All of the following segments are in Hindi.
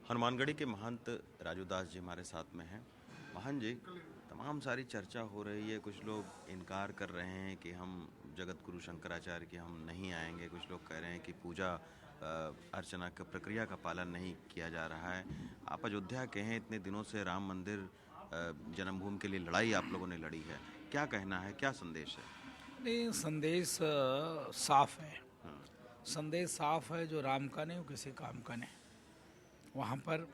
हनुमानगढ़ी के महंत राजू दास जी हमारे साथ में हैं। महंत जी, तमाम सारी चर्चा हो रही है, कुछ लोग इनकार कर रहे हैं कि हम जगत गुरु शंकराचार्य के हम नहीं आएंगे, कुछ लोग कह रहे हैं कि पूजा अर्चना की प्रक्रिया का पालन नहीं किया जा रहा है। आप अयोध्या के हैं, इतने दिनों से राम मंदिर जन्मभूमि के लिए लड़ाई आप लोगों ने लड़ी है, क्या कहना है, क्या संदेश है? नहीं, संदेश साफ है। हाँ। संदेश साफ है, जो राम का नहीं वो किसी काम का नहीं। वहाँ पर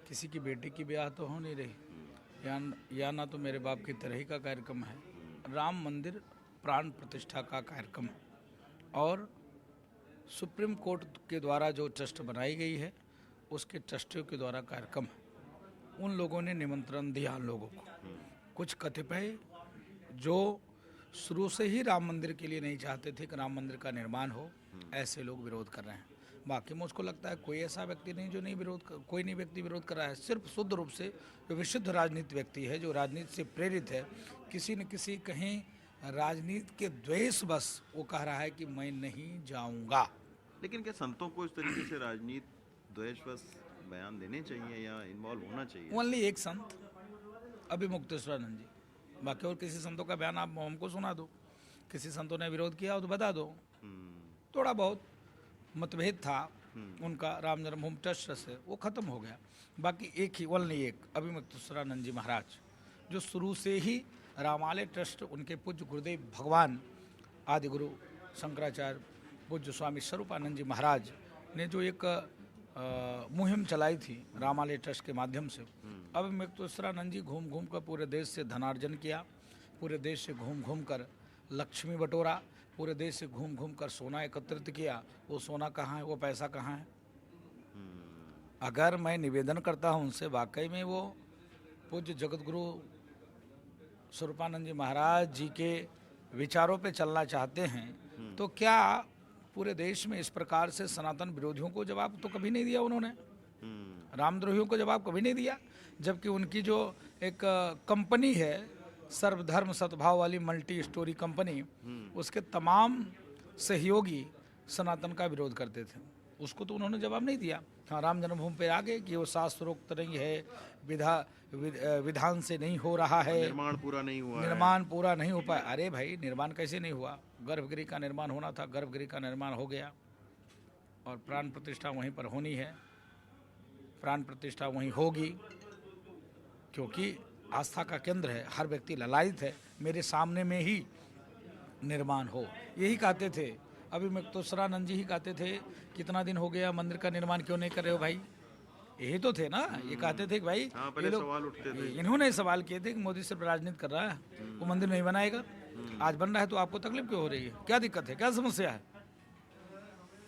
किसी की बेटी की ब्याह तो हो नहीं रही, या ना तो मेरे बाप की तरह ही का कार्यक्रम है। राम मंदिर प्राण प्रतिष्ठा का कार्यक्रम है और सुप्रीम कोर्ट के द्वारा जो ट्रस्ट बनाई गई है उसके ट्रस्टियों के द्वारा कार्यक्रम है। उन लोगों ने निमंत्रण दिया लोगों को। कुछ कतिपय जो शुरू से ही राम मंदिर के लिए नहीं चाहते थे कि राम मंदिर का निर्माण हो, ऐसे लोग विरोध कर रहे हैं। बाकी मुझको लगता है कोई ऐसा व्यक्ति नहीं जो नहीं कोई नहीं व्यक्ति विरोध कर रहा है। सिर्फ शुद्ध रूप से जो विशुद्ध राजनीति व्यक्ति है, जो राजनीति से प्रेरित है, किसी न किसी कहीं राजनीति के द्वेष बस वो कह रहा है कि मैं नहीं जाऊंगा। लेकिन क्या संतों को इस तरीके से राजनीति द्वेषवश बयान देने चाहिए या इन्वॉल्व होना चाहिए? ओनली एक संत, अभी मुक्तेश्वरानंद जी। बाकी और किसी संतों का बयान आप हमको सुना दो, किसी संतों ने विरोध किया हो तो बता दो। थोड़ा बहुत मतभेद था उनका राम जन्मभूमि ट्रस्ट से, वो खत्म हो गया। बाकी एक ही, ओनली एक, अभी मुक्तेश्वरानंद जी महाराज, जो शुरू से ही रामालय ट्रस्ट, उनके पूज्य गुरुदेव भगवान आदि गुरु शंकराचार्य पूज्य स्वामी स्वरूपानंद जी महाराज ने जो एक मुहिम चलाई थी रामालय ट्रस्ट के माध्यम से। अब मुक्तेश्वरानंद जी घूम घूम कर पूरे देश से धनार्जन किया, पूरे देश से घूम घूम कर लक्ष्मी बटोरा, पूरे देश से घूम घूम कर सोना एकत्रित किया। वो सोना कहाँ है, वो पैसा कहाँ है? अगर मैं निवेदन करता हूँ उनसे, वाकई में वो पूज्य जगत गुरु स्वरूपानंद जी महाराज जी के विचारों पे चलना चाहते हैं, तो क्या पूरे देश में इस प्रकार से सनातन विरोधियों को जवाब तो कभी नहीं दिया उन्होंने, रामद्रोहियों को जवाब कभी नहीं दिया। जबकि उनकी जो एक कंपनी है सर्वधर्म सद्भाव वाली मल्टी स्टोरी कंपनी, उसके तमाम सहयोगी सनातन का विरोध करते थे, उसको तो उन्होंने जवाब नहीं दिया। हाँ, राम जन्मभूमि पे आ गए कि वो शास्त्रोक्त नहीं है, विधान से नहीं हो रहा है, निर्माण पूरा नहीं हुआ, निर्माण पूरा नहीं हो पाया। अरे भाई, निर्माण कैसे नहीं हुआ? गर्भगृह का निर्माण होना था, गर्भगृह का निर्माण हो गया और प्राण प्रतिष्ठा वहीं पर होनी है, प्राण प्रतिष्ठा वहीं होगी, क्योंकि आस्था का केंद्र है। हर व्यक्ति ललायित है मेरे सामने में ही निर्माण हो, यही कहते थे। अभी मुक्तेश्वरानंद जी ही कहते थे, कितना दिन हो गया मंदिर का निर्माण क्यों नहीं कर रहे हो भाई? यही तो थे ना, ये कहते थे कि भाई, ये लोग सवाल उठते थे। इन्होंने सवाल किए थे कि मोदी सिर्फ राजनीति कर रहा है, वो मंदिर नहीं बनाएगा। आज बन रहा है तो आपको तकलीफ क्यों हो रही है? क्या दिक्कत है, क्या समस्या है?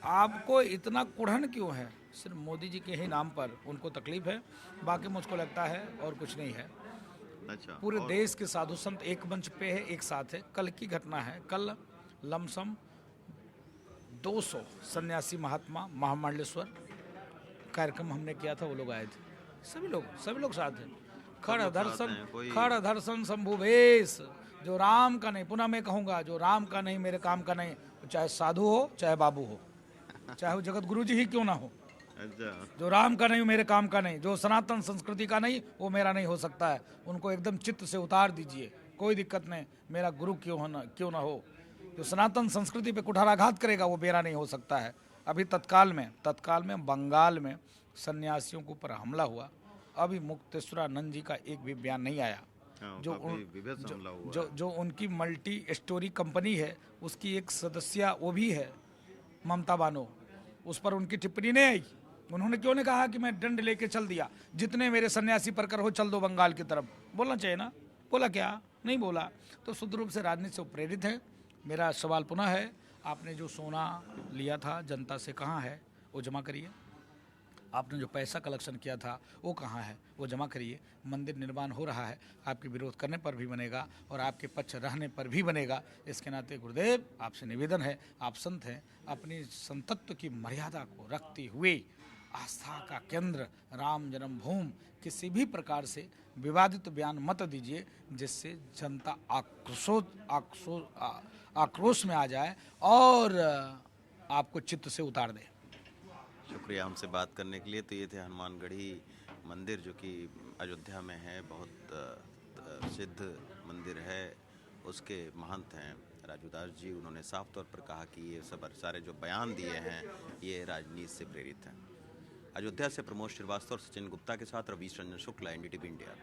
आपको इतना कुढ़न क्यों है? सिर्फ मोदी जी के ही नाम पर उनको तकलीफ है, बाकी मुझको लगता है और कुछ नहीं है। अच्छा, पूरे देश के साधु संत एक मंच पे है, एक साथ है। कल की घटना है, कल लमसम 200 सन्यासी महात्मा महामंडलेश्वर कार्यक्रम हमने किया था, वो लोग आए थे, सभी लोग साथ हैं। खड़ दर्शन शंभु भेष, जो राम का नहीं, पुनः मैं कहूँगा, जो राम का नहीं मेरे काम का नहीं, चाहे साधु हो चाहे बाबू हो, चाहे वो जगत गुरु जी ही क्यों ना हो, जो राम का नहीं मेरे काम का नहीं, जो सनातन संस्कृति का नहीं वो मेरा नहीं हो सकता है। उनको एकदम चित्त से उतार दीजिए, कोई दिक्कत नहीं, मेरा गुरु क्यों ना हो। जो सनातन संस्कृति पे कुठाराघात करेगा वो मेरा नहीं हो सकता है। अभी तत्काल में बंगाल में सन्यासियों के ऊपर हमला हुआ, अभी मुक्तेश्वरानंद जी का एक भी बयान नहीं आया। जो उनकी मल्टी स्टोरी कंपनी है, उसकी एक सदस्य वो भी है ममता बानो, उस पर उनकी टिप्पणी नहीं आई। उन्होंने क्यों नहीं कहा कि मैं दंड लेके चल दिया, जितने मेरे सन्यासी पर कर हो चल दो बंगाल की तरफ? बोलना चाहिए ना, बोला क्या? नहीं बोला। तो शुद्ध रूप से राजनीति से प्रेरित है। मेरा सवाल पुनः है, आपने जो सोना लिया था जनता से, कहाँ है वो? जमा करिए। आपने जो पैसा कलेक्शन किया था वो कहाँ है? वो जमा करिए। मंदिर निर्माण हो रहा है, आपके विरोध करने पर भी बनेगा और आपके पक्ष रहने पर भी बनेगा। इसके नाते गुरुदेव आपसे निवेदन है, आप संत हैं, अपनी संतत्व की मर्यादा को रखते हुए आस्था का केंद्र राम जन्मभूमि किसी भी प्रकार से विवादित बयान मत दीजिए, जिससे जनता आक्रोश में आ जाए और आपको चित्त से उतार दे। शुक्रिया हमसे बात करने के लिए। तो ये थे हनुमानगढ़ी मंदिर जो कि अयोध्या में है, बहुत सिद्ध मंदिर है। उसके महंत हैं राजू दास जी। उन्होंने साफ तौर पर कहा कि ये सब सारे जो बयान दिए हैं ये राजनीति से प्रेरित हैं। अयोध्या से प्रमोद श्रीवास्तव और सचिन गुप्ता के साथ रवीश रंजन शुक्ला, NDTV इंडिया।